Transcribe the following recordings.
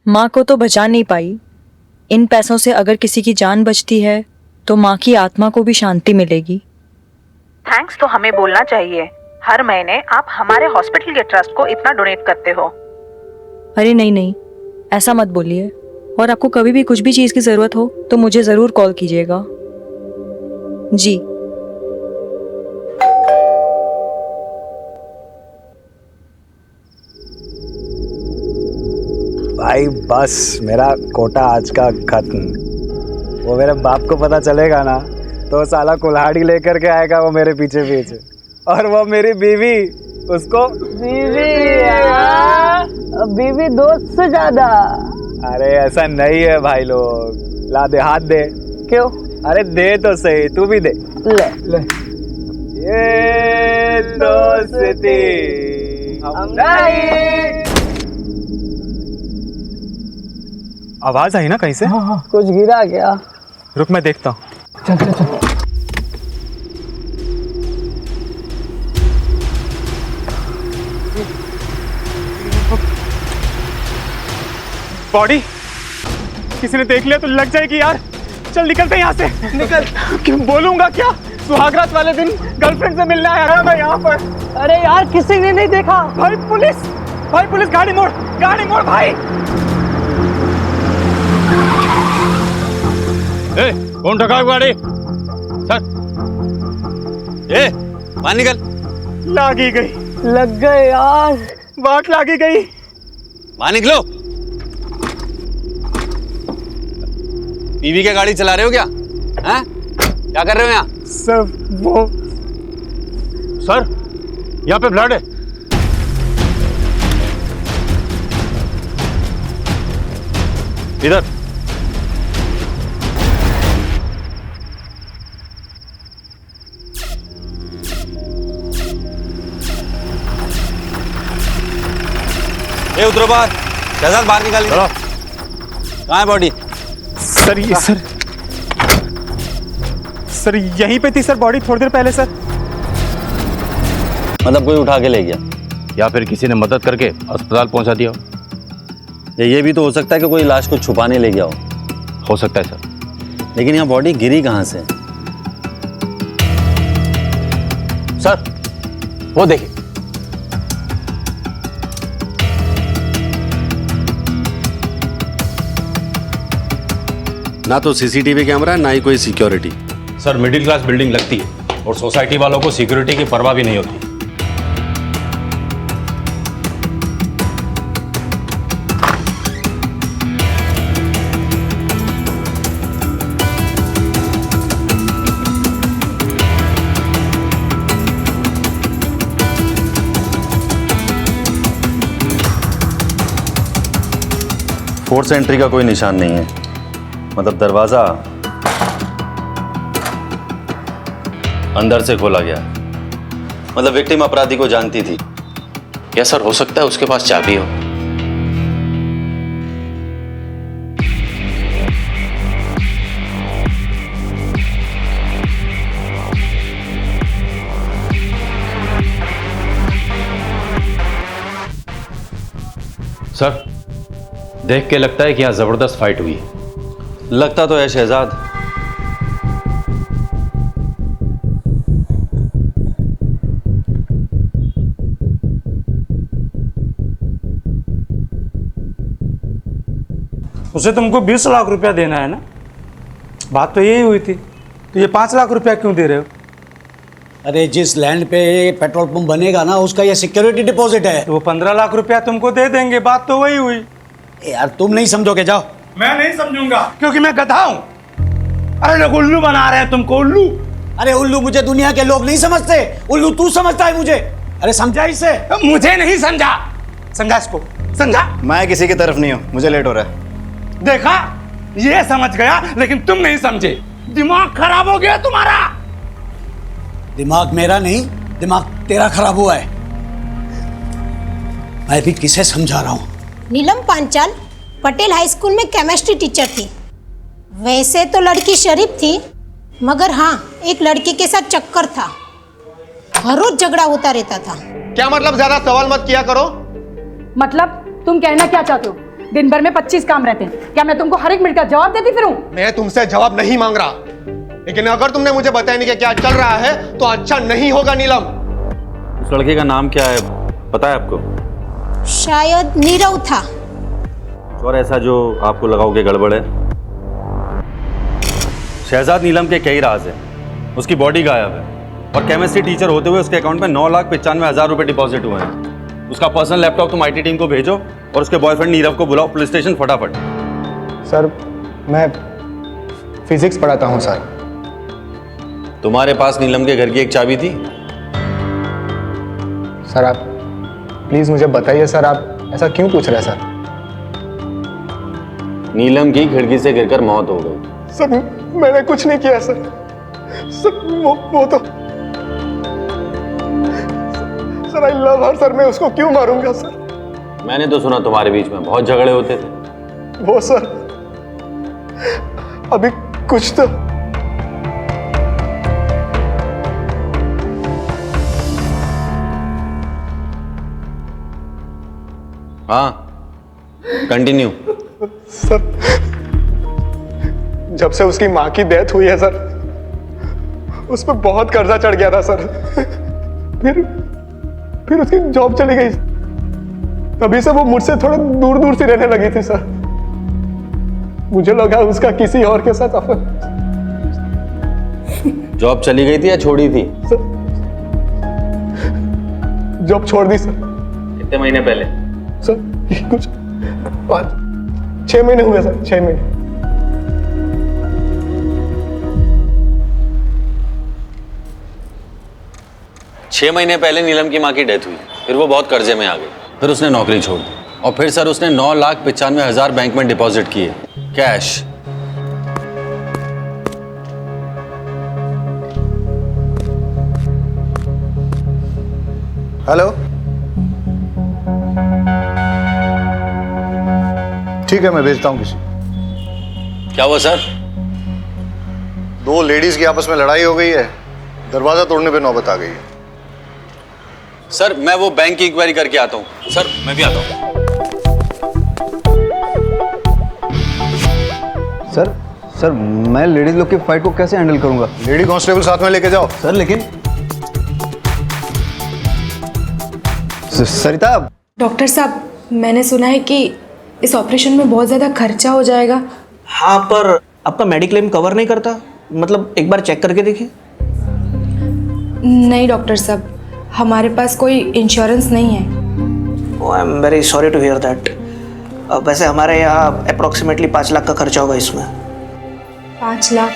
माँ को तो बचा नहीं पाई। इन पैसों से अगर किसी की जान बचती है तो माँ की आत्मा को भी शांति मिलेगी। थैंक्स तो हमें बोलना चाहिए। हर महीने आप हमारे हॉस्पिटल के ट्रस्ट को इतना डोनेट करते हो। अरे नहीं नहीं, ऐसा मत बोलिए। और आपको कभी भी कुछ भी चीज़ की ज़रूरत हो तो मुझे ज़रूर कॉल कीजिएगा। जी। भाई बस मेरा कोटा आज का खत्म। वो मेरे बाप को पता चलेगा ना तो साला कुल्हाड़ी लेकर के आएगा वो मेरे पीछे पीछे। और वो मेरी बीवी, उसको बीवी दोस्त से ज्यादा। अरे ऐसा नहीं है भाई लोग। ला दे, हाथ दे। क्यों? अरे दे तो सही, तू भी दे। ले ले। ये दोस्ती हम नहीं। आवाज आई ना कहीं से? हाँ, कुछ गिरा क्या? रुक मैं देखता हूँ। चल चल चल। बॉडी किसी ने देख लिया तो लग जाएगी यार। चल निकलते हैं यहाँ से। निकल। क्यों बोलूंगा क्या? सुहागरात वाले दिन गर्लफ्रेंड से मिलने आया था मैं यहाँ पर। अरे यार किसी ने नहीं देखा। भाई पुलिस, भाई पुलिस, गाड़ी मोड़, गाड़ी मोड़ भाई। ए, कौन ठगा गाड़ी? सर, ए, बाहर निकल। लागी गई। लग गए यार। बात लागी गई। बाहर निकलो। बीवी की गाड़ी चला रहे हो क्या? हैं? क्या कर रहे हो यहाँ? सर वो सर, यहाँ पे ब्लड है। इधर। ए, उतरो बाहर। शहजाद बाहर निकालिए। कहाँ है बॉडी? सर, ये सर यहीं पे थी सर बॉडी थोड़ी देर पहले सर। मतलब कोई उठा के ले गया या फिर किसी ने मदद करके अस्पताल पहुंचा दिया हो। या ये भी तो हो सकता है कि कोई लाश को छुपाने ले गया हो सकता है सर। लेकिन यहाँ बॉडी गिरी कहाँ से? सर वो देखिए। ना तो सीसीटीवी कैमरा है ना ही कोई security. Sir middle class building लगती है और सोसाइटी वालों को सिक्योरिटी की परवाह भी नहीं होती। फोर्स एंट्री का कोई निशान नहीं है। मतलब दरवाजा अंदर से खोला गया। मतलब विक्टिम अपराधी को जानती थी। क्या सर हो सकता है उसके पास चाबी हो? सर देख के लगता है कि यहां जबरदस्त फाइट हुई। लगता तो है शहजाद। उसे तुमको 20 लाख रुपया देना है ना? बात तो यही हुई थी। तो ये 5 लाख रुपया क्यों दे रहे हो? अरे जिस लैंड पे पेट्रोल पंप बनेगा ना उसका ये सिक्योरिटी डिपॉजिट है। तो वो 15 लाख रुपया तुमको दे देंगे। बात तो वही हुई। यार तुम नहीं समझोगे, जाओ। मैं नहीं समझूंगा क्योंकि मैं गधा हूं। अरे लोग उल्लू बना रहे हैं तुमको, उल्लू। अरे उल्लू मुझे दुनिया के लोग नहीं समझते, उल्लू तू समझता है मुझे। अरे समझा इसे। मुझे नहीं समझा। समझा इसको, समझा। मैं किसी की तरफ नहीं हूँ, मुझे लेट हो रहा है। देखा, ये समझ गया लेकिन तुम नहीं समझे। दिमाग खराब हो गया तुम्हारा। दिमाग मेरा नहीं, दिमाग तेरा खराब हुआ है। मैं भी किसे समझा रहा हूं। नीलम पांचाल पटेल हाई स्कूल में केमिस्ट्री टीचर थी। वैसे तो लड़की शरीफ थी, मगर हाँ एक लड़के के साथ चक्कर था। हर रोज झगड़ा होता रहता था। क्या मतलब? ज्यादा सवाल मत किया करो। मतलब तुम कहना क्या चाहते हो? दिन भर में 25 काम रहते हैं। क्या मैं तुमको हर एक मिनट का जवाब देती फिरूं? मैं तुमसे जवाब नहीं मांग रहा, लेकिन अगर तुमने मुझे बताया नहीं कि क्या चल रहा है तो अच्छा नहीं होगा नीलम। उस लड़के का नाम क्या है पता है आपको? शायद नीरव था। और ऐसा जो आपको लगाओ कि गड़बड़ है? शहजाद नीलम के कई राज है। उसकी बॉडी गायब है और केमिस्ट्री टीचर होते हुए उसके अकाउंट में 9,95,000 रुपए डिपॉजिट हुए हैं। उसका पर्सनल लैपटॉप तुम IT टीम को भेजो और उसके बॉयफ्रेंड नीरव को बुलाओ पुलिस स्टेशन फटाफट। सर मैं फिजिक्स पढ़ाता हूँ सर। तुम्हारे पास नीलम के घर की एक चाबी थी? सर आप प्लीज मुझे बताइए सर, आप ऐसा क्यों पूछ रहे हैं सर? नीलम की खिड़की से गिरकर मौत हो गई। सर मैंने कुछ नहीं किया सर। सर वो तो sir I love her sir, मैं उसको क्यों मारूंगा सर? मैंने तो सुना तुम्हारे बीच में बहुत झगड़े होते थे। वो सर अभी कुछ तो हाँ कंटिन्यू। सर जब से उसकी माँ की डेथ हुई है सर, उस पर बहुत कर्जा चढ़ गया था सर। फिर उसकी जॉब चली गई, तभी से वो मुझसे थोड़ा दूर दूर से रहने लगी थी सर। मुझे लगा उसका किसी और के साथ अफेयर। जॉब चली गई थी या छोड़ी थी? सर जॉब छोड़ दी सर। कितने महीने पहले? सर कुछ 6 महीने हुए सर, 6 महीने। छह महीने पहले नीलम की माँ की डेथ हुई, फिर वो बहुत कर्जे में आ गई, फिर उसने नौकरी छोड़ दी और फिर सर उसने 9,95,000 बैंक में डिपॉजिट किए कैश। हेलो, ठीक है मैं भेजता हूं किसी। क्या हुआ सर? 2 लेडीज की आपस में लड़ाई हो गई है, दरवाजा तोड़ने पे नौबत आ गई है। सर मैं वो बैंक की इंक्वायरी करके आता हूँ। सर मैं भी आता हूँ। सर मैं लेडीज लोग की फाइट को कैसे हैंडल करूंगा? लेडी कांस्टेबल साथ में लेके जाओ। सर लेकिन सरिता। डॉक्टर साहब मैंने सुना है कि इस ऑपरेशन में बहुत ज़्यादा खर्चा हो जाएगा। हाँ पर आपका मेडिक्लेम कवर नहीं करता, मतलब एक बार चेक करके देखिए। नहीं डॉक्टर साहब, हमारे पास कोई इंश्योरेंस नहीं है। I am very sorry to hear that. वैसे हमारे यहाँ अप्रोक्सीमेटली 5 लाख का खर्चा होगा इसमें। 5 लाख?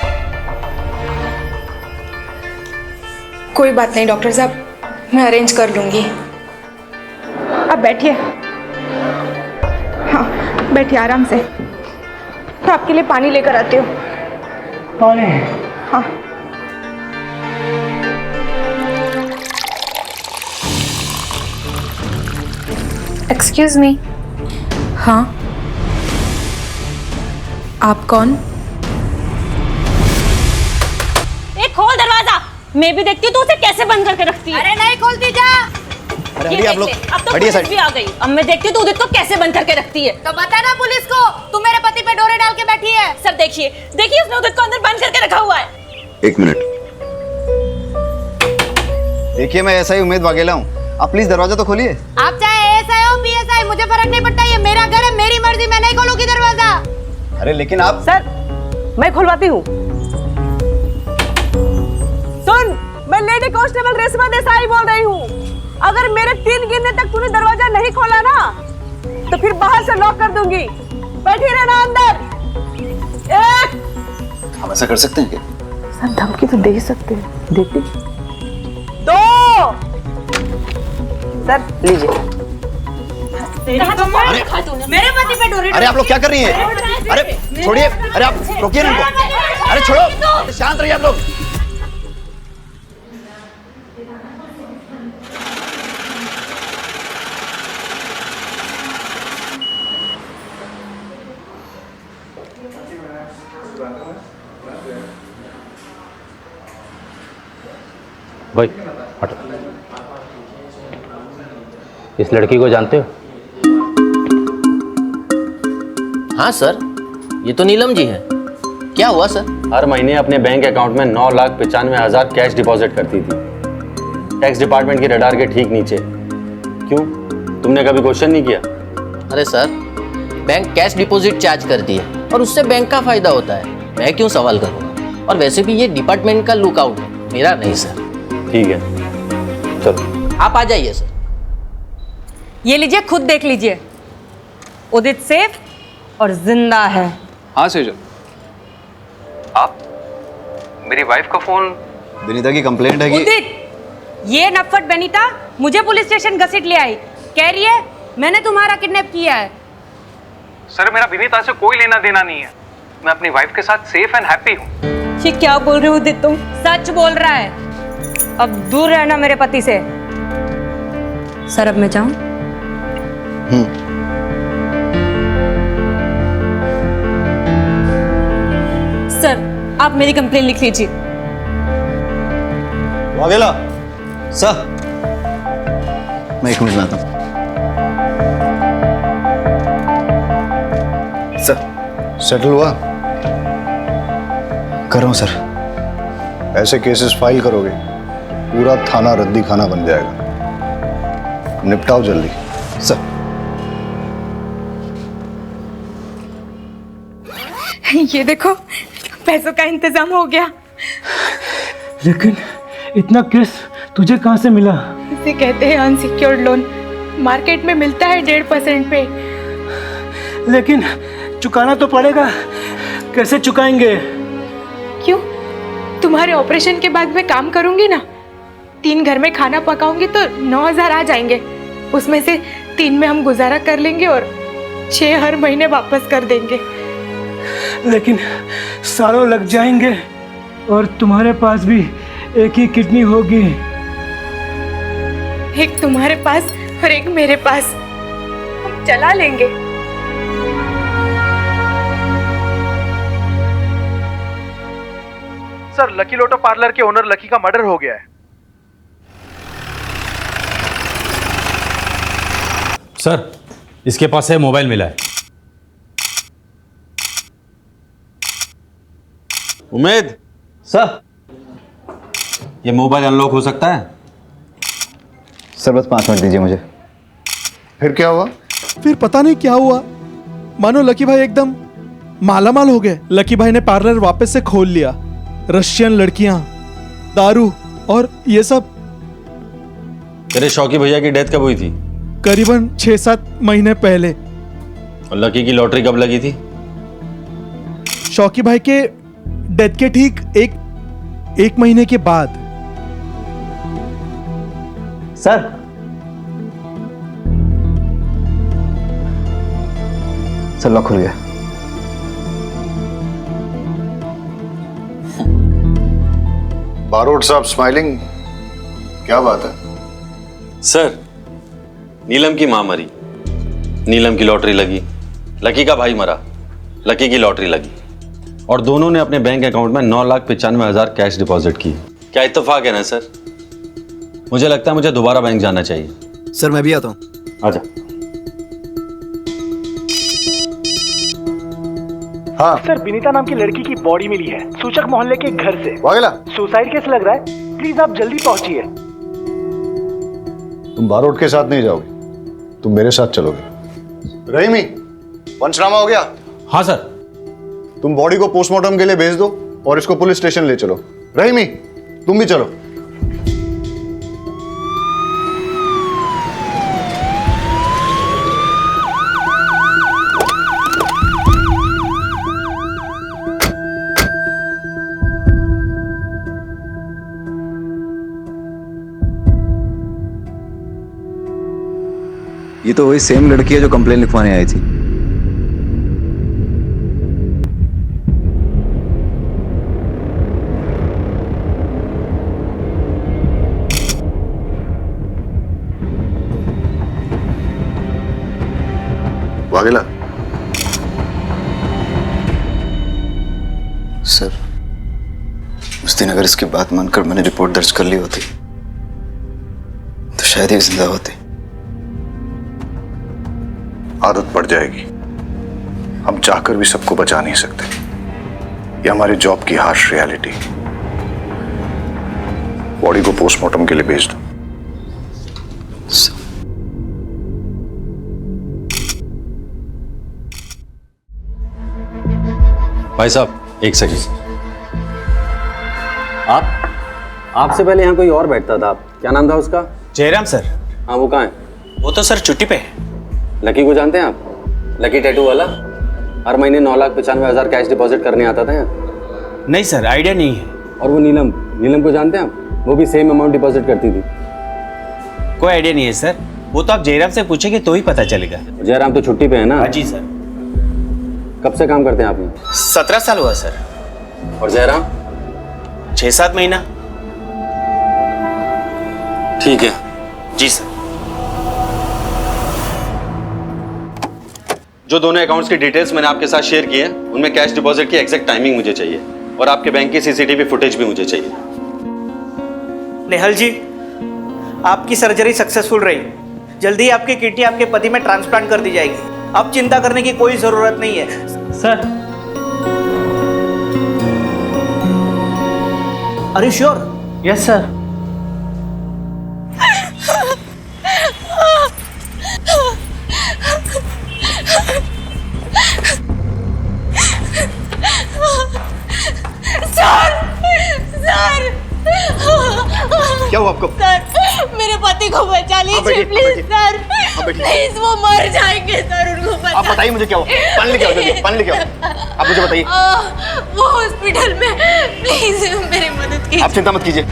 कोई बात नहीं डॉक्टर साहब, मैं अरेंज कर लूँगी। अब बैठिए। हाँ बैठिए आराम से। तो आपके लिए पानी लेकर आती हूँ। पानी? हाँ। Excuse me. हाँ आप कौन? खोल दरवाजा। मैं भी देखती हूँ तू उसे कैसे बंद करके रखती है। अरे नहीं खोलती जा। अरे आप लोग अब तो पुलिस भी आ गई। अब मैं देखती हूँ तू उदित को कैसे बंद करके रखती है। तो बता ना पुलिस को तू मेरे पति पे डोरे डाल के बैठी है। सर देखिए उसने उदित को अंदर बंद करके रखा हुआ है। 1 मिनट देखिए, मैं ऐसा ही उम्मीद वाघेला हूँ, आप प्लीज दरवाजा तो खोलिए। आप चाहे एसआई हो पीएसआई, मुझे फर्क नहीं पड़ता, ये मेरा घर है, मेरी मर्जी, मैं नहीं खोलूंगी दरवाजा। अरे लेकिन आप। सर मैं खुलवाती हूँ। सुन, मैं लेडी कांस्टेबल रेशमा देसाई बोल रही हूँ। अगर मेरे 3 गिनने तक तूने दरवाजा नहीं खोला ना तो फिर बाहर से लॉक कर दूंगी। बैठी रहना अंदर। 1। हम ऐसा कर सकते हैं क्या? सर धमकी तो दे ही सकते हैं, देखिए। 2। सर लीजिए। मेरे पति पे डोरे। अरे आप लोग क्या कर रही हैं? अरे छोड़िए, अरे आप रोकिए ना इनको। अरे छोड़ो, शांत रहिए आप लोग। भाई हटो। इस लड़की को जानते हो? हाँ सर, ये तो नीलम जी है। क्या हुआ सर? हर महीने अपने बैंक अकाउंट में 9,95,000 कैश डिपॉजिट करती थी, टैक्स डिपार्टमेंट के रडार के ठीक नीचे। क्यों, तुमने कभी क्वेश्चन नहीं किया? अरे sir, bank cash deposit charge करती है और उससे बैंक का फायदा होता है, मैं क्यों सवाल करूँगा? और वैसे भी ये डिपार्टमेंट का लुकआउट है, मेरा नहीं सर। ठीक है, चलो आप आ जाइए सर। ये लीजिए, खुद देख लीजिए। उदित सेफ और जिंदा है। हाँ सेजल, आप मेरी वाइफ का फोन। विनीता की कंप्लेंट है कि उदित, ये नफट बेनीता मुझे पुलिस स्टेशन घसीट ले आई, कह रही है मैंने तुम्हारा किडनैप किया है। सर, मेरा विनीता से कोई लेना देना नहीं है, मैं अपनी वाइफ के साथ सेफ एंड हैप्पी हूँ। ये क्या बोल रहे हो उदित तुम? सच बोल रहा है। अब दूर रहना मेरे पति से। सर अब मैं जाऊं? सर आप मेरी कंप्लेन लिख लीजिए। वाघेला सर, मैं 1 मिनट में आता हूँ। सर सेटल हुआ? कर रहा हूँ सर। ऐसे केसेस फाइल करोगे पूरा थाना रद्दी खाना बन जाएगा, निपटाओ जल्दी सर। ये देखो, पैसों का इंतजाम हो गया। लेकिन इतना केस तुझे कहाँ से मिला? इसे कहते हैं अनसिक्योर्ड लोन। मार्केट में मिलता है 1.5% पे। लेकिन चुकाना तो पड़ेगा, कैसे चुकाएंगे? क्यों? तुम्हारे ऑपरेशन के बाद मैं काम करूंगी ना, 3 घर में खाना पकाऊंगी तो 9,000 आ जाएंगे। उसमें से 3 में हम गुजारा कर लेंगे और 6 हर महीने वापस कर देंगे। लेकिन सालों लग जाएंगे और तुम्हारे पास भी एक ही किडनी होगी। एक तुम्हारे पास और एक मेरे पास, हम चला लेंगे। सर, लकी लोटो पार्लर के ओनर लकी का मर्डर हो गया है। सर, इसके पास से मोबाइल मिला है। उमेद सर, ये मोबाइल अनलॉक हो सकता है? सर बस 5 मिनट दीजिए मुझे। फिर क्या हुआ? फिर पता नहीं क्या हुआ, मानो लकी भाई एकदम मालामाल हो गए। लकी भाई ने पार्लर वापस से खोल लिया। रशियन लड़कियां, दारू और ये सब। तेरे शौकी भैया की डेथ कब हुई थी? करीबन 6-7 महीने पहले। और लकी की लॉटरी कब लगी थी? शौकी भाई के डेथ के ठीक एक महीने के बाद। सर लॉक खुल गया। बारोट साहब स्माइलिंग, क्या बात है? सर, नीलम की मां मरी, नीलम की लॉटरी लगी, लकी का भाई मरा, लकी की लॉटरी लगी, और दोनों ने अपने बैंक अकाउंट में 9,95,000 कैश डिपॉजिट की। क्या इत्तेफाक है ना सर? मुझे लगता है मुझे दोबारा बैंक जाना चाहिए। सर मैं भी आता हूँ। आजा। हाँ सर, विनीता नाम की लड़की की बॉडी मिली है सूचक मोहल्ले के घर से। वाघेला, सुसाइड केस लग रहा है, प्लीज आप जल्दी पहुंचिए। तुम बारोट के साथ नहीं जाओगे, तुम मेरे साथ चलोगे। रहीमी, पंचनामा हो गया? हाँ सर। तुम बॉडी को पोस्टमार्टम के लिए भेज दो और इसको पुलिस स्टेशन ले चलो। रहीमी, तुम भी चलो। ये तो वही सेम लड़की है जो कंप्लेन लिखवाने आई थी। वाघेला, सर उस दिन अगर इसकी बात मानकर मैंने रिपोर्ट दर्ज कर ली होती तो शायद ये जिंदा होती। आदत पड़ जाएगी। हम चाहकर भी सबको बचा नहीं सकते। ये हमारे जॉब की हार्श रियलिटी। बॉडी को पोस्टमार्टम के लिए भेज दो। भाई साहब एक सेकंड। आपसे पहले यहाँ कोई और बैठता था, क्या नाम था उसका? जयराम सर। हाँ, वो कहाँ है? वो तो सर छुट्टी पे है। लकी को जानते हैं आप? लकी टैटू वाला, हर महीने 9,95,000 कैश डिपॉजिट करने आता था यहाँ। नहीं सर, आइडिया नहीं है। और वो नीलम को जानते हैं आप? वो भी सेम अमाउंट डिपॉजिट करती थी। कोई आइडिया नहीं है सर, वो तो आप जयराम से पूछेंगे तो ही पता चलेगा। जयराम तो छुट्टी पे है ना? हाँ जी सर। कब से काम करते हैं आप यहाँ? 17 साल हुआ सर। और जयराम? 6-7 महीना। ठीक है। जी सर। जो दोनों अकाउंट्स की डिटेल्स मैंने आपके साथ शेयर की है, उनमें कैश डिपॉजिट की एग्जैक्ट टाइमिंग मुझे चाहिए और आपके बैंक की सीसीटीवी फुटेज भी मुझे चाहिए। नेहल जी, आपकी सर्जरी सक्सेसफुल रही। जल्दी ही आपकी किडनी आपके पति में ट्रांसप्लांट कर दी जाएगी। अब चिंता करने की कोई जरूरत नहीं है। Sir, are you sure? Yes sir. Sir क्या हुआ आपको? सर, मेरे पति को बचा लीजिए प्लीज सर। प्लीज, वो मर जाएंगे सर, उनको बचा। आप बताइए मुझे क्या हुआ? पानी लेके आओ, जल्दी पानी लेके आओ। आप मुझे बताइए। वो हॉस्पिटल में, प्लीज मेरी मदद कीजिए। आप चिंता मत कीजिए।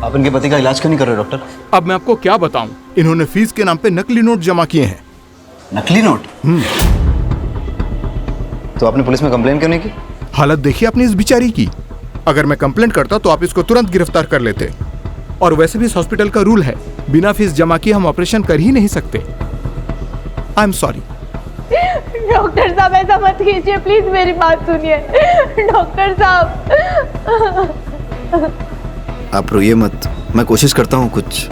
आप इनके पति का इलाज क्यों नहीं कर रहे डॉक्टर? अब मैं आपको क्या बताऊं, इन्होंने फीस के नाम पे नकली नोट जमा किए हैं। नकली नोट? तो आपने पुलिस में कंप्लेन क्यों नहीं की? हालत देखिए आपने इस बेचारी की। अगर मैं कंप्लेंट करता तो आप इसको तुरंत गिरफ्तार कर लेते। और वैसे भी इस हॉस्पिटल का रूल है, बिना फीस जमा किए हम ऑपरेशन कर ही नहीं सकते। I am sorry. डॉक्टर साहब, ऐसा मत कीजिए प्लीज, मेरी बात सुनिए। डॉक्टर साहब। आप रोइए मत, मैं कोशिश करता हूँ कुछ।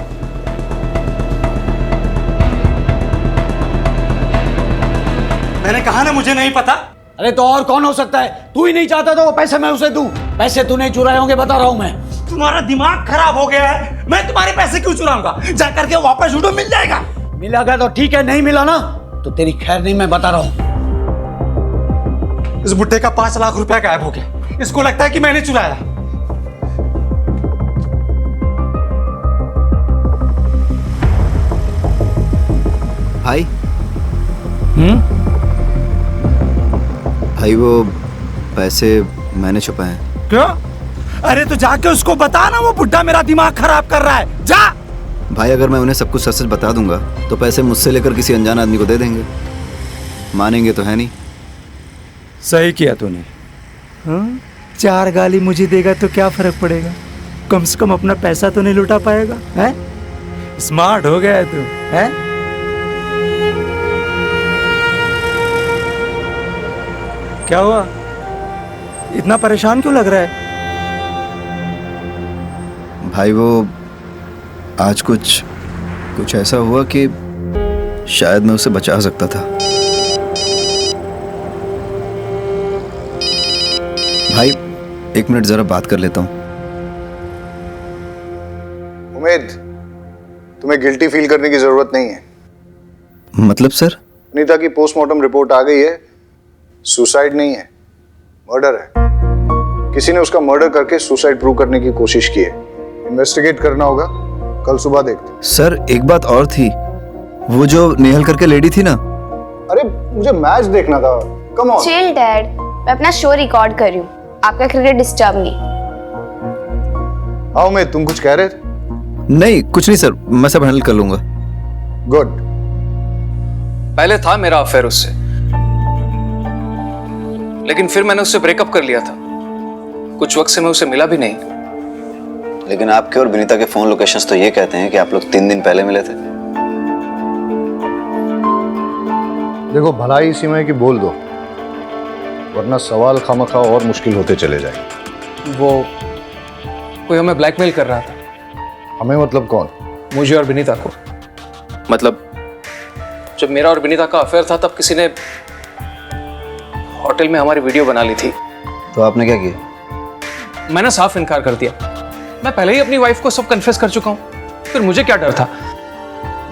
मैंने कहा ना मुझे नहीं पता। अरे तो और कौन हो सकता है? तू ही नहीं चाहता तो वो पैसे मैं उसे दूं। पैसे तूने चुराए होंगे, बता रहा हूं मैं। तुम्हारा दिमाग खराब हो गया है। मैं तुम्हारे पैसे क्यों चुराऊंगा? जाकर के वापस उठो, मिल जाएगा। मिलेगा तो ठीक है, नहीं मिला ना तो तेरी खैर नहीं, मैं बता रहा हूं। इस बुट्टे का 5 लाख रुपया गायब हो गया। इसको लगता है कि मैंने चुराया। भाई भाई, वो पैसे मैंने छुपाए हैं। क्यों? अरे तो जाके उसको बता ना, वो बुड्ढा मेरा दिमाग खराब कर रहा है। जा। भाई, अगर मैं उन्हें सब कुछ सच बता दूंगा तो पैसे मुझसे लेकर किसी अनजान आदमी को दे देंगे। मानेंगे तो है नहीं। सही किया तूने। 4 गाली मुझे देगा तो क्या फर्क पड़ेगा? कम से कम अपना पैसा तो नहीं लुटा पाएगा। हैं? स्मार्ट हो गया है तू। हैं? क्या हुआ? इतना परेशान क्यों लग रहा है? भाई, वो आज कुछ ऐसा हुआ कि शायद मैं उसे बचा सकता था। भाई, 1 मिनट जरा बात कर लेता हूं। उम्मीद, तुम्हें गिल्टी फील करने की जरूरत नहीं है। मतलब सर? अनीता की पोस्टमार्टम रिपोर्ट आ गई है। सुसाइड नहीं है, मर्डर है। किसी ने उसका मर्डर करके सुसाइड प्रूव करने की कोशिश की है। इन्वेस्टिगेट करना होगा, कल सुबह देखते। सर, एक बात और थी, वो जो नेहल करके लेडी थी ना। अरे मुझे मैच देखना था। Come on. चिल डैड, मैं अपना शो रिकॉर्ड कर रही हूँ, आपका क्रिकेट डिस्टर्ब नहीं। हाँ उमेद, तुम कुछ कह रहे थे? नहीं, कुछ नहीं सर, मैं सब हैंडल कर लूंगा। गुड। पहले था मेरा अफेयर उससे, लेकिन फिर मैंने उससे ब्रेकअप कर लिया था। कुछ वक्त से मैं उसे मिला भी नहीं। लेकिन आपके और विनीता के फोन लोकेशंस तो ये कहते हैं कि आप लोग 3 दिन पहले मिले थे। देखो, भलाई इसी में कि बोल दो, वरना सवाल खामखा और मुश्किल होते चले जाएंगे। वो कोई हमें ब्लैकमेल कर रहा था। हमें मतलब कौन? मुझे और विनीता को। मतलब जब मेरा और विनीता का अफेयर था तब किसी ने होटल में हमारी वीडियो बना ली थी। तो आपने क्या किया? मैंने साफ इनकार कर दिया। मैं पहले ही अपनी वाइफ को सब कन्फेस कर चुका हूं, फिर मुझे क्या डर था?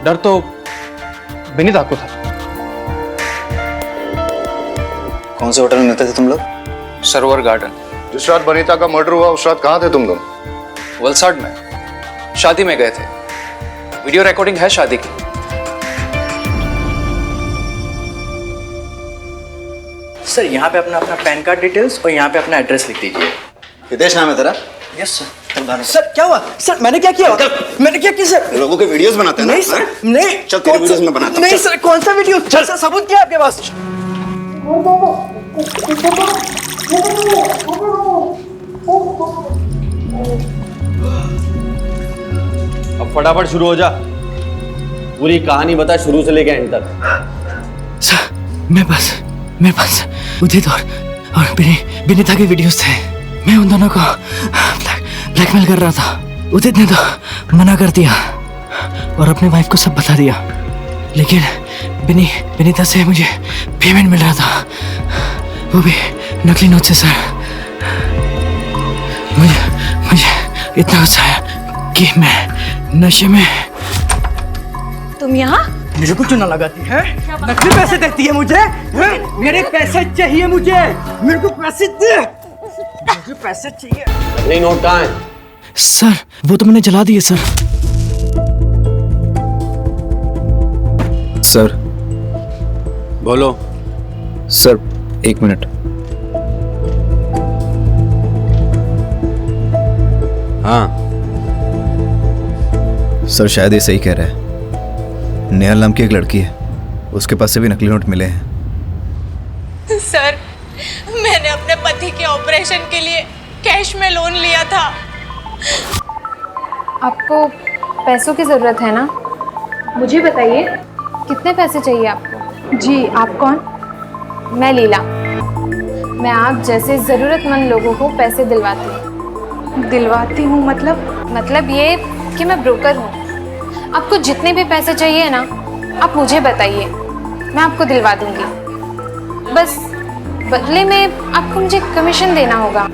डर तो विनीता को था। कौन से होटल में मिलते थे तुम लोग? सरोवर गार्डन। जिस रात वनिता का मर्डर हुआ उस रात कहाँ थे तुम लोग? वलसाड में शादी में गए थे। वीडियो रिकॉर्डिंग है शादी की। सर यहाँ पे अपना पैन कार्ड डिटेल्स और यहाँ पे अपना एड्रेस लिख दीजिए। हितेश नाम है तेरा? Yes sir. सर क्या हुआ? सर मैंने क्या किया? मैंने क्या किया सर? लोगों के वीडियोस बनाते हैं ना? नहीं सर, नहीं। चल तेरे वीडियोस में बनाता हूं। नहीं सर, कौन सा वीडियो? चल सर, सबूत क्या है आपके पास? अब फटाफट शुरू हो जा, पूरी कहानी बता शुरू से लेकर एंड तक। सर मेरे पास उदित और विनीता के वीडियोस थे। मैं उन दोनों को ब्लैकमेल कर रहा था। उदित ने तो मना कर दिया और अपने वाइफ को सब बता दिया, लेकिन विनीता से मुझे पेमेंट मिल रहा था, वो भी नकली नोट से। सर मुझे इतना गुस्सा आया कि मैं नशे में। तुम यहाँ? मुझे कुछ ना लगाती है? नकली पैसे देती है मुझे? मेरे पैसे चाहिए मुझे, मेरे को पैसे दे, मुझे पैसे चाहिए। नकली नोट कहाँ है? सर वो तो मैंने जला दिए सर। सर बोलो। Sir 1 minute. हाँ सर शायद ये सही कह रहा है। नेहा नाम की एक लड़की है, उसके पास से भी नकली नोट मिले हैं। सर मैंने अपने पति के ऑपरेशन के लिए कैश में लोन लिया था। आपको पैसों की ज़रूरत है ना? मुझे बताइए कितने पैसे चाहिए आपको? जी आप कौन? मैं लीला। मैं आप जैसे ज़रूरतमंद लोगों को पैसे दिलवाती हूँ। दिलवाती हूँ मतलब ये कि मैं ब्रोकर हूँ। आपको जितने भी पैसे चाहिए ना, आप मुझे बताइए, मैं आपको दिलवा दूँगी। बस बदले में आपको मुझे कमीशन देना होगा।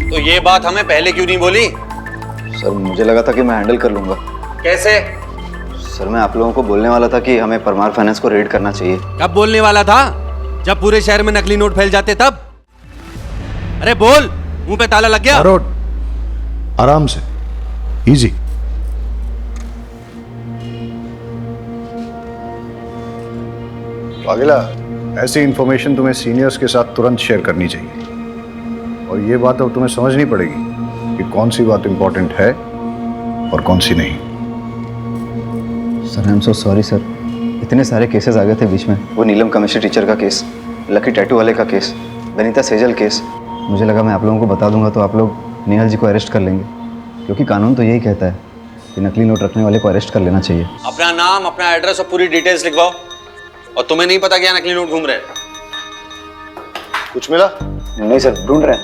तो ये बात हमें पहले क्यों नहीं बोली? सर मुझे लगा था कि मैं हैंडल कर लूंगा। कैसे? सर मैं आप लोगों को बोलने वाला था कि हमें परमार फाइनेंस को रेड करना चाहिए। कब बोलने वाला था? जब पूरे शहर में नकली नोट फैल जाते तब। अरे बोल, मुंह पे ताला लग गया? आराम से, इजी। पागिला, ऐसी इंफॉर्मेशन तुम्हें सीनियर्स के साथ तुरंत शेयर करनी चाहिए, और ये बात अब तुम्हें समझनी पड़ेगी कि कौन सी बात इंपॉर्टेंट है और कौन सी नहीं। Sir I am so sorry sir, इतने सारे केसेस आ गए थे बीच में। वो नीलम केमिस्ट्री टीचर का केस, लकी टैटू वाले का केस, वनिता सेजल केस। मुझे लगा मैं आप लोगों को बता दूंगा तो आप लोग नेहल जी को अरेस्ट कर लेंगे, क्योंकि कानून तो यही कहता है कि नकली नोट रखने वाले को अरेस्ट कर लेना चाहिए। अपना नाम, अपना एड्रेस और पूरी डिटेल्स लिखवाओ। और तुम्हें नहीं पता क्या नकली नोट घूम रहे हैं? कुछ मिला? नहीं सर, ढूंढ रहे हैं।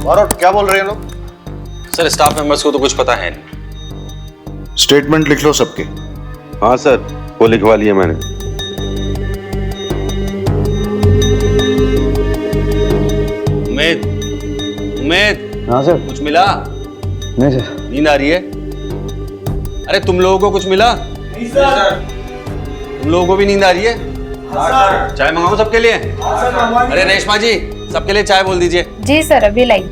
और क्या बोल रहे हैं लोग? सर स्टाफ मेंबर्स को तो कुछ पता है नहीं। स्टेटमेंट लिख लो सबके। हाँ सर, वो लिखवा लिया मैंने। उमेद। हाँ सर। कुछ मिला? नहीं सर। नींद आ रही है? अरे तुम लोगों को कुछ मिला? नहीं सर। तुम लोगों को भी नींद आ रही है? हाँ सर। चाय मंगाऊं सबके लिए? हाँ सर। अरे रेशमा जी, सबके लिए चाय बोल दीजिए। जी सर, अभी लाई।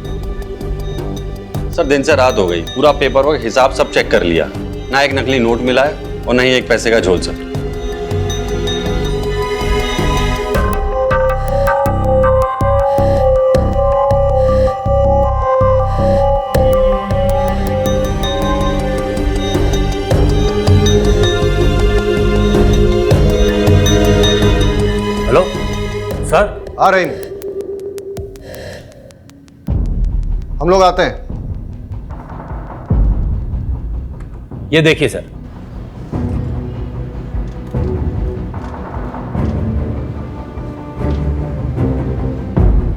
सर दिन से रात हो गई, पूरा पेपर वर्क हिसाब सब चेक कर लिया, ना एक नकली नोट मिला है और ना ही एक पैसे का झोल। Sir hello sir. आ रहे हैं, हम लोग आते हैं। ये देखिए सर,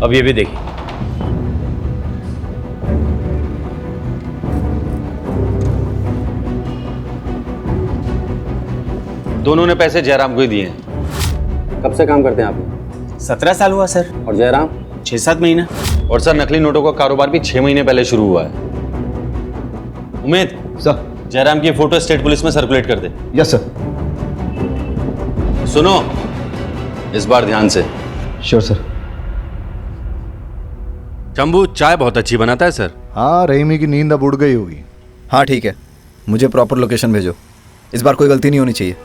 अब ये भी देखिए। दोनों ने पैसे जयराम को ही दिए हैं। कब से काम करते हैं आप? 17 साल हुआ सर। और जयराम? 6-7 महीना। और सर नकली नोटों का कारोबार भी 6 महीने पहले शुरू हुआ है। उमेद सर, जयराम की फोटो स्टेट पुलिस में सर्कुलेट कर दे। Yes sir. सुनो, इस बार ध्यान से। Sure sir. शंभू चाय बहुत अच्छी बनाता है सर। हाँ, रहीमी की नींद अब उड़ गई होगी। हाँ ठीक है, मुझे प्रॉपर लोकेशन भेजो। इस बार कोई गलती नहीं होनी चाहिए।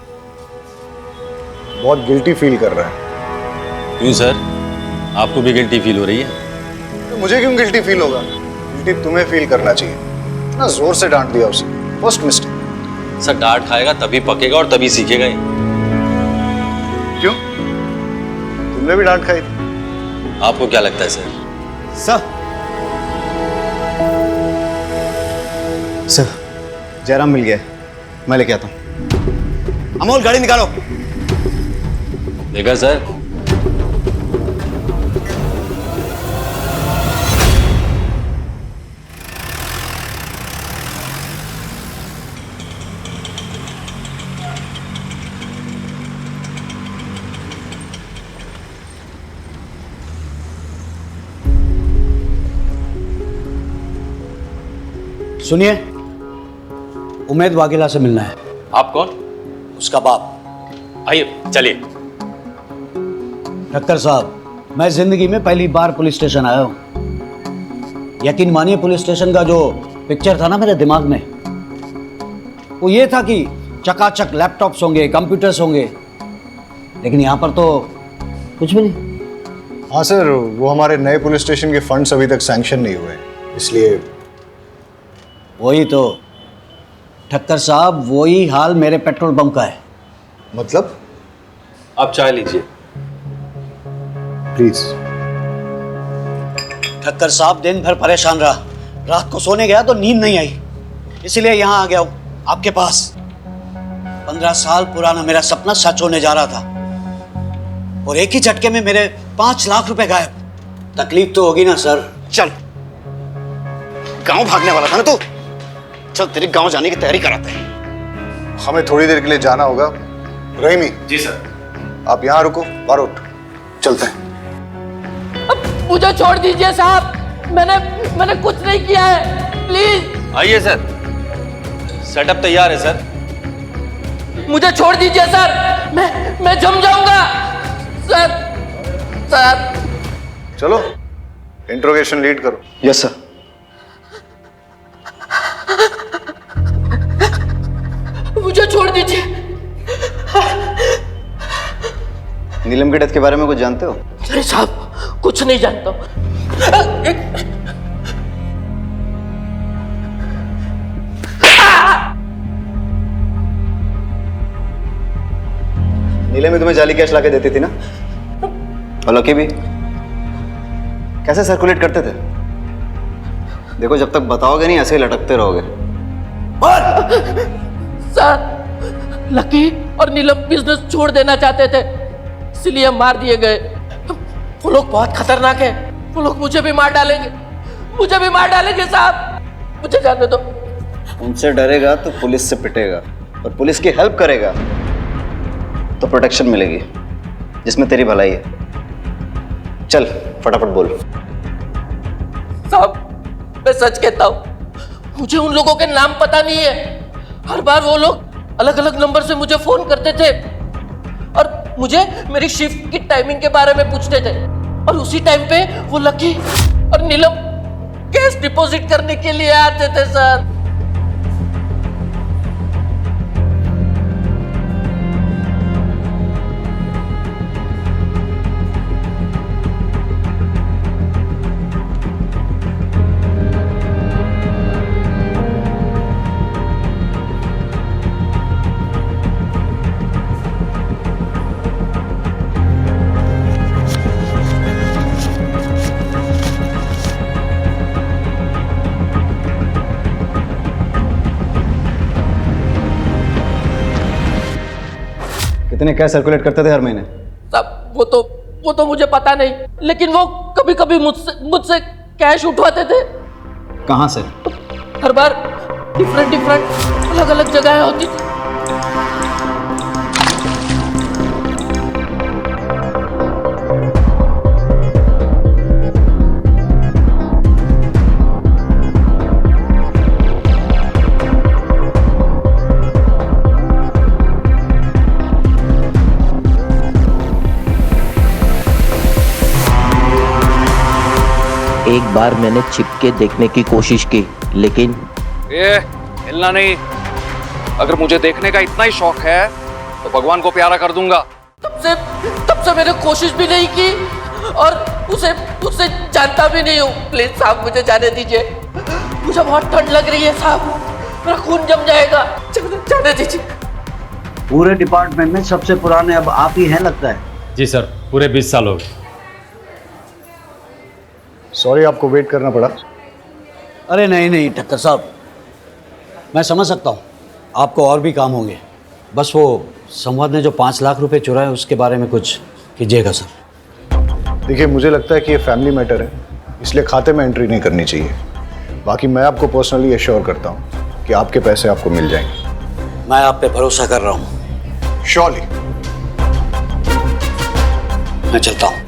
बहुत गिल्टी फील कर रहा है। क्यों सर, आपको भी गिल्टी फील हो रही है? तो मुझे क्यों गिल्टी फील होगा? गिल्टी तुम्हें फील करना चाहिए। इतना जोर से डांट दिया उसे, फर्स्ट मिस्टेक। सर डांट खाएगा तभी पकेगा और तभी सीखेगा ही। क्यों, तुमने भी डांट खाई थी? आपको क्या लगता है सर? सर, जयराम मिल गया, मैं लेके आता हूँ। अमोल गाड़ी निकालो। देखा सर, सुनिए, उमेद वाघेला से मिलना है। आप कौन? उसका बाप। आइए चलिए। ठक्कर साहब, मैं जिंदगी में पहली बार पुलिस स्टेशन आया हूँ। यकीन मानिए, पुलिस स्टेशन का जो पिक्चर था ना मेरे दिमाग में, वो ये था कि चकाचक लैपटॉप्स होंगे, कंप्यूटर्स होंगे, लेकिन यहाँ पर तो कुछ भी नहीं। हाँ सर, वो हमारे नए पुलिस स्टेशन के फंड्स अभी तक सैंक्शन नहीं हुए, इसलिए। वही तो ठक्कर साहब, वही हाल मेरे पेट्रोल पंप का है। मतलब? आप चाय लीजिए प्लीज। ठक्कर साहब दिन भर परेशान रहा, रात को सोने गया तो नींद नहीं आई, इसलिए यहाँ आ गया हूँ आपके पास। 15 साल पुराना मेरा सपना सच होने जा रहा था और एक ही झटके में मेरे 5 लाख रुपए गायब। तकलीफ तो होगी ना सर। चल, गांव भागने वाला था ना तू? चल तेरी गांव जाने की तैयारी कराते हैं। हमें थोड़ी देर के लिए जाना होगा। रहीमी। जी सर। आप यहाँ रुको, बाहर उठ, चलते हैं। मुझे छोड़ दीजिए साहब, मैंने कुछ नहीं किया है, प्लीज। आइए सर, सेटअप तैयार है सर। मुझे छोड़ दीजिए सर, मैं जम जाऊंगा सर। चलो इंट्रोगेशन लीड करो। Yes sir. मुझे छोड़ दीजिए। नीलम के डेथ के बारे में कुछ जानते हो? अरे साहब, कुछ नहीं जानता। नीलम तुम्हें जाली कैश लाके देती थी ना? और लकी भी? कैसे सर्कुलेट करते थे? देखो, जब तक बताओगे नहीं ऐसे ही लटकते रहोगे। सर, लकी और नीलम बिजनेस छोड़ देना चाहते थे, इसलिए मार दिए गए। वो लोग बहुत खतरनाक है, वो लोग मुझे भी मार डालेंगे साहब, मुझे जाने दो। उनसे डरेगा तो पुलिस से पिटेगा, और पुलिस की हेल्प करेगा तो प्रोटेक्शन मिलेगी, जिसमें तेरी भलाई है। चल फटाफट बोल। साहब, मैं सच कहता हूँ, मुझे उन लोगों के नाम पता नहीं है। हर बार वो लोग अलग अलग नंबर से मुझे फोन करते थे और मुझे मेरी शिफ्ट की टाइमिंग के बारे में पूछते थे, और उसी टाइम पे वो लकी और नीलम कैश डिपॉजिट करने के लिए आते थे सर। कितने कैश सर्कुलेट करते थे हर महीने? साहब, वो तो मुझे पता नहीं, लेकिन वो कभी कभी मुझसे कैश उठवाते थे। कहाँ से? हर बार डिफरेंट अलग अलग जगह होती थी। एक बार मैंने छिप के देखने की कोशिश की, लेकिन ये हिलना नहीं। अगर मुझे देखने का इतना ही शौक है तो भगवान को प्यारा कर दूंगा। तब से मैंने कोशिश भी नहीं की और उसे जानता भी नहीं हूँ। प्लीज साहब मुझे जाने दीजिए, मुझे बहुत ठंड लग रही है साहब, मेरा खून जम जाएगा, जाने दीजिए। पूरे डिपार्टमेंट में सबसे पुराने अब आप ही हैं लगता है। जी सर, पूरे 20 साल हो गए। सॉरी आपको वेट करना पड़ा। अरे नहीं ठक्कर साहब, मैं समझ सकता हूँ आपको और भी काम होंगे। बस वो संवाद ने जो 5 लाख रुपए चुराए उसके बारे में कुछ कीजिएगा सर। देखिए, मुझे लगता है कि ये फैमिली मैटर है, इसलिए खाते में एंट्री नहीं करनी चाहिए। बाकी मैं आपको पर्सनली एश्योर करता हूँ कि आपके पैसे आपको मिल जाएंगे। मैं आप पे भरोसा कर रहा हूँ। श्योरली। मैं चलता हूँ।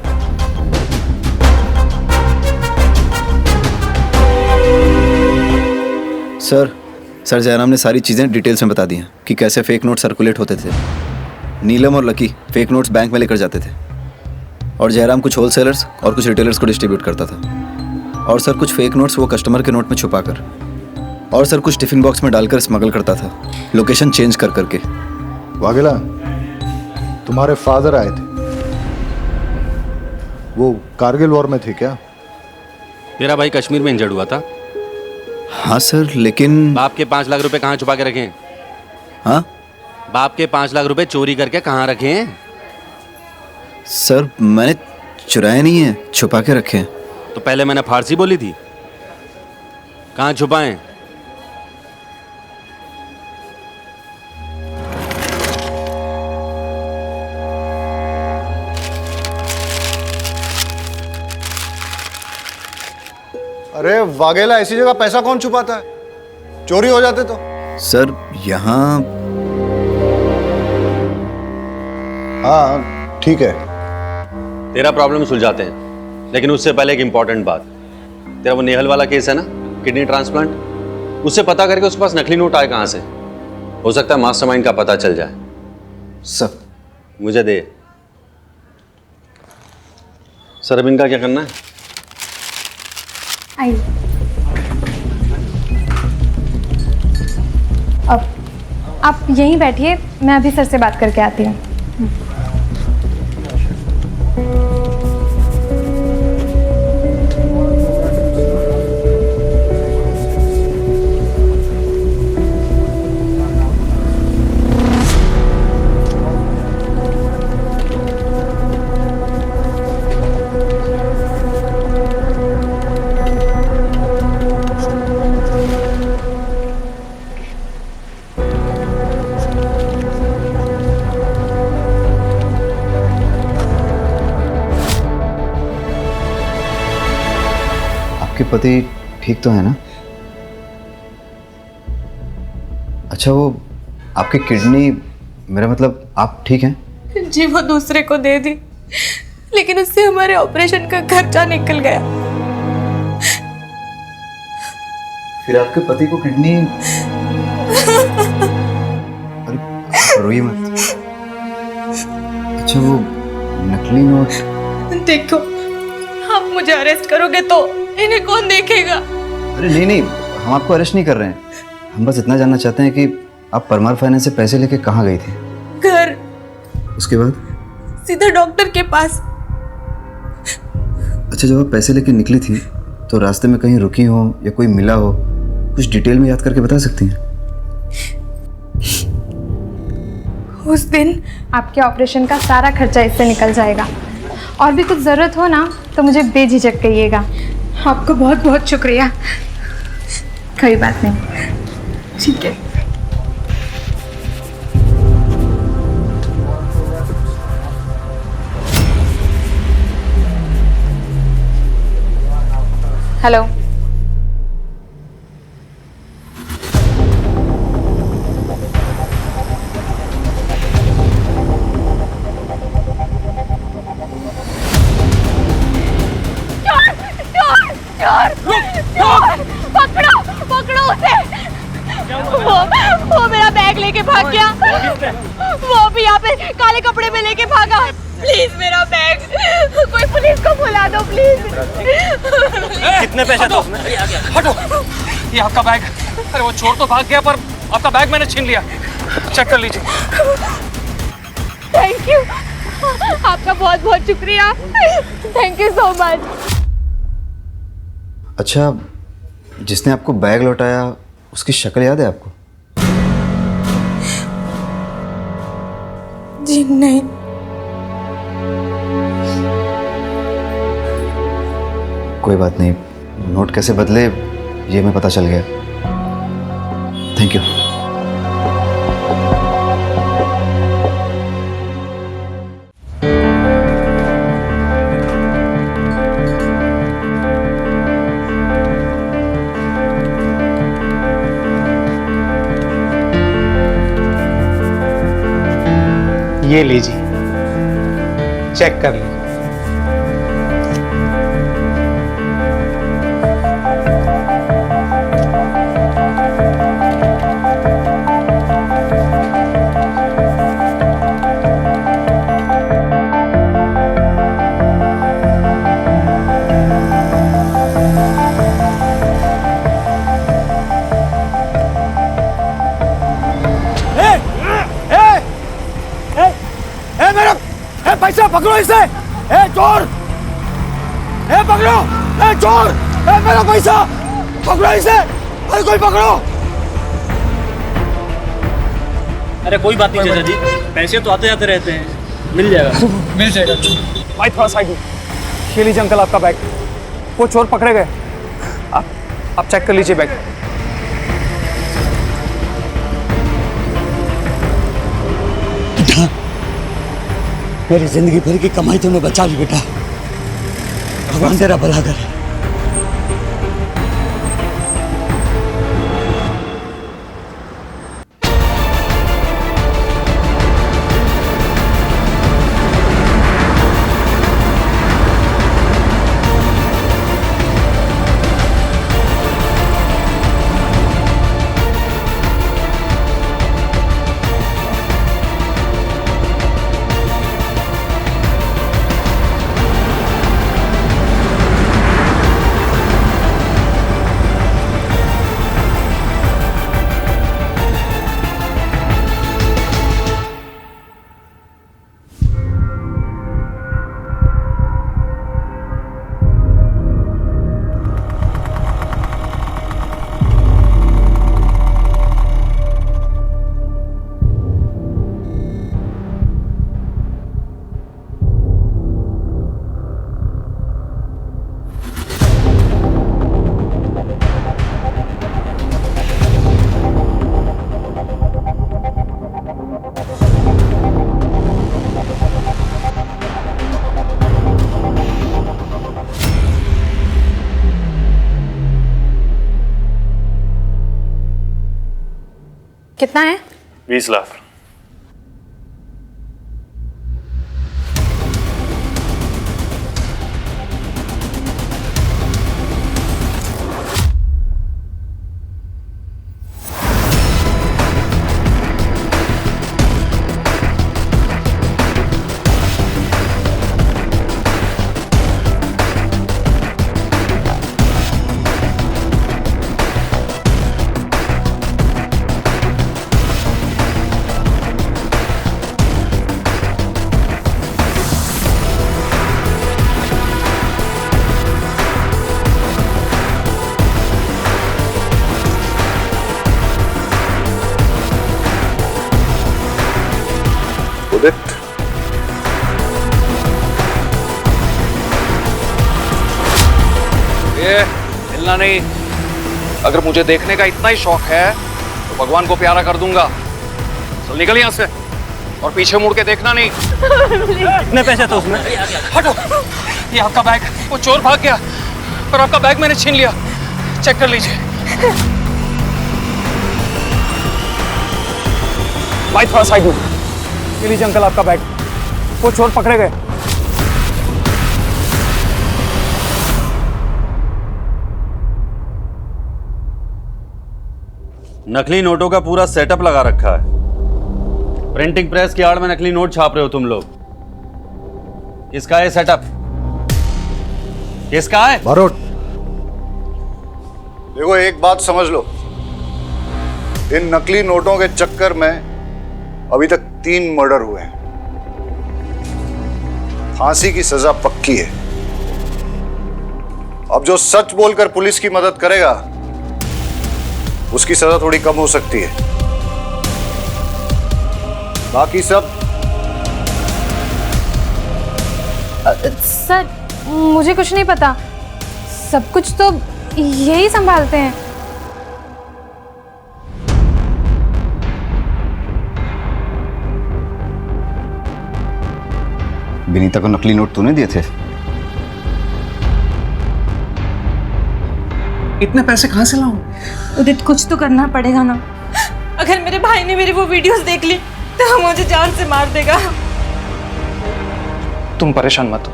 सर जयराम ने सारी चीज़ें डिटेल्स में बता दी हैं कि कैसे फेक नोट सर्कुलेट होते थे। नीलम और लकी फेक नोट्स बैंक में लेकर जाते थे और जयराम कुछ होलसेलर्स और कुछ रिटेलर्स को डिस्ट्रीब्यूट करता था। और सर कुछ फेक नोट्स वो कस्टमर के नोट में छुपाकर, और सर कुछ टिफिन बॉक्स में डालकर स्मगल करता था, लोकेशन चेंज कर करके। वाघेला, तुम्हारे फादर आए थे, वो कारगिल वॉर में थे क्या? तेरा भाई कश्मीर में इंजर्ड हुआ था। हाँ सर, लेकिन बाप के 5 लाख रुपए कहाँ छुपा के रखे हैं? हाँ, बाप के 5 लाख रुपए चोरी करके कहाँ रखे हैं? सर मैंने चुराए नहीं है, छुपा के रखे हैं। तो पहले मैंने फारसी बोली थी, कहाँ छुपाएं? अरे वाघेला, ऐसी जगह पैसा कौन छुपाता है? चोरी हो जाते तो। सर यहाँ हाँ ठीक है, तेरा प्रॉब्लम सुलझाते हैं, लेकिन उससे पहले एक इंपॉर्टेंट बात। तेरा वो नेहल वाला केस है ना, किडनी ट्रांसप्लांट, उससे पता करके उसके पास नकली नोट आए कहाँ से। हो सकता है मास्टरमाइंड का पता चल जाए। सर मुझे दे। सर अब इनका क्या करना है? आइए। अब आप यहीं बैठिए, मैं अभी सर से बात करके आती हूँ। आपके पति ठीक तो है ना? अच्छा, वो आपकी किडनी, मेरा मतलब आप ठीक हैं? जी वो दूसरे को दे दी, लेकिन उससे हमारे ऑपरेशन का खर्चा निकल गया। फिर आपके पति को किडनी, अरे रोइए मत। अच्छा, वो नकली नोट। देखो, आप मुझे अरेस्ट करोगे तो इन्हें कौन देखेगा? अरे नहीं, हम आपको अरेस्ट नहीं कर रहे हैं। हम बस इतना जानना चाहते हैं कि आप परमार फाइनेंस से पैसे लेके कहाँ गई थी? घर। उसके बाद? सीधा डॉक्टर के पास। अच्छा, जब आप पैसे लेके निकली थी तो रास्ते में कहीं रुकी हो या कोई मिला हो, कुछ डिटेल में याद करके बता सकती हैं? उस दिन आपके ऑपरेशन का सारा खर्चा इससे निकल जाएगा। और भी कुछ ज़रूरत हो ना तो मुझे बेझिझक कहिएगा। आपका बहुत बहुत शुक्रिया। कोई बात नहीं। ठीक है। हेलो। पकड़ो पकड़ो उसे। वो मेरा बैग लेके भाग गया। वो भी यहाँ पे काले कपड़े में लेके भागा। प्लीज मेरा बैग, कोई पुलिस को बुला बता दो प्लीज। कितने पैसे दो? हटो, ये आपका बैग। अरे वो चोर तो भाग गया पर आपका बैग मैंने छीन लिया। चेक कर लीजिए। थैंक यू, आपका बहुत बहुत शुक्रिया। Thank you so much. अच्छा, जिसने आपको बैग लौटाया उसकी शक्ल याद है आपको? जी नहीं। कोई बात नहीं, नोट कैसे बदले ये हमें पता चल गया। Thank you. ये लीजिए, चेक कर लीजिए। पैसा पकड़ो इसे। ए चोर, ए पकड़ो, ए चोर, ए मेरा पैसा पकड़ो इसे। अरे कोई पकड़ो। अरे कोई बात नहीं चाचा जी, पैसे तो आते जाते रहते हैं, मिल जाएगा। मिल जाएगा। भाई थोड़ा साइड में। ये लीजिए अंकल आपका बैग। वो चोर पकड़े गए। आप चेक कर लीजिए बैग। मेरी जिंदगी भर की कमाई तूने बचा ली बेटा। भगवान तेरा भला करे। कितना है? 20 लाख। ये हिलना नहीं। अगर मुझे देखने का इतना ही शौक है तो भगवान को प्यारा कर दूंगा। चल निकल यहाँ से और पीछे मुड़ के देखना नहीं। कितने पैसे थे उसमें? हटो, ये आपका बैग। वो चोर भाग गया और आपका बैग मैंने छीन लिया। चेक कर लीजिए। भाई थोड़ा साइड में। ये लीजिए अंकल आपका बैग। वो चोर पकड़े गए। नकली नोटों का पूरा सेटअप लगा रखा है। प्रिंटिंग प्रेस की आड़ में नकली नोट छाप रहे हो तुम लोग। इसका ये सेटअप केस कहाँ है? बारोट। देखो एक बात समझ लो, इन नकली नोटों के चक्कर में अभी तक 3 मर्डर हुए हैं। फांसी की सजा पक्की है। अब जो सच बोलकर पुलिस की मदद करेगा उसकी सजा थोड़ी कम हो सकती है। बाकी सब सर मुझे कुछ नहीं पता, सब कुछ तो यही संभालते हैं। विनीता को नकली नोट तूने दिए थे? इतने पैसे कहां से लाऊं? उदित कुछ तो करना पड़ेगा ना। अगर मेरे भाई ने मेरी वो वीडियोस देख ली तो वो मुझे जान से मार देगा। तुम परेशान मत हो,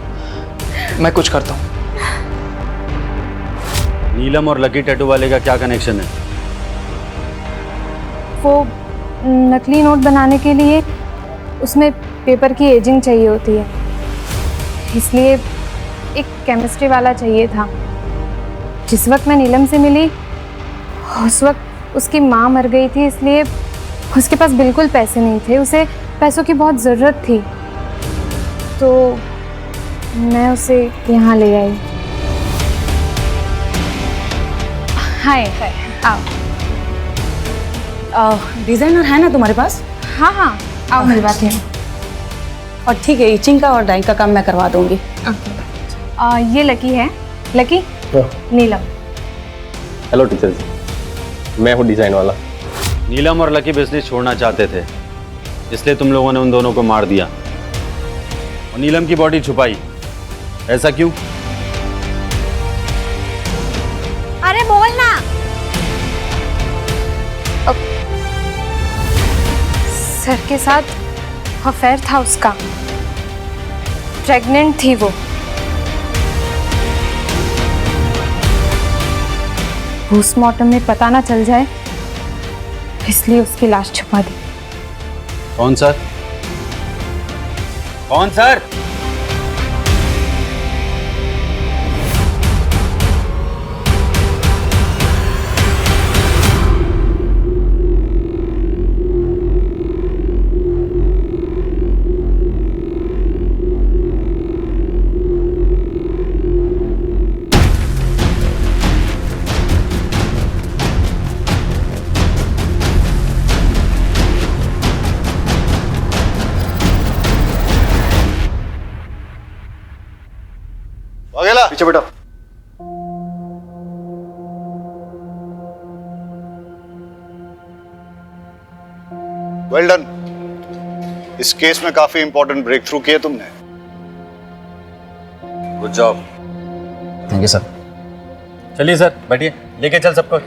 मैं कुछ करता हूं। नीलम और लकी टैटू वाले का क्या कनेक्शन है? वो नकली नोट बनाने के लिए उसमें पेपर की एजिंग चाहिए होती है, इसलिए एक केमिस्ट्री वाला चाहिए था। जिस वक्त मैं नीलम से मिली उस वक्त उसकी माँ मर गई थी, इसलिए उसके पास बिल्कुल पैसे नहीं थे। उसे पैसों की बहुत ज़रूरत थी, तो मैं उसे यहाँ ले आई। हाय आओ। डिजाइनर है ना तुम्हारे पास? हाँ हाँ आओ मेरी बात है। और ठीक है, इचिंग का और डाइंग का काम मैं करवा दूंगी। ये लकी है। लकी नीलम। हेलो टीचर जी, मैं हूँ डिजाइन वाला। नीलम और लकी बिजनेस छोड़ना चाहते थे, इसलिए तुम लोगों ने उन दोनों को मार दिया और नीलम की बॉडी छुपाई। ऐसा क्यों? अरे बोल ना। सर के साथ अफेयर था उसका, प्रेग्नेंट थी वो। पोस्टमार्टम में पता ना चल जाए इसलिए उसकी लाश छुपा दी। कौन सर? कौन सर? वाघेला पीछे बेटा। Well done. इस केस में काफी इंपॉर्टेंट ब्रेक थ्रू किए तुमने। Good job. Thank you sir. चलिए सर, बैठिए, लेके चल सबको।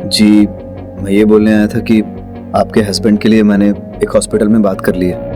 जी मैं ये बोलने आया था कि आपके हस्बैंड के लिए मैंने एक हॉस्पिटल में बात कर ली है।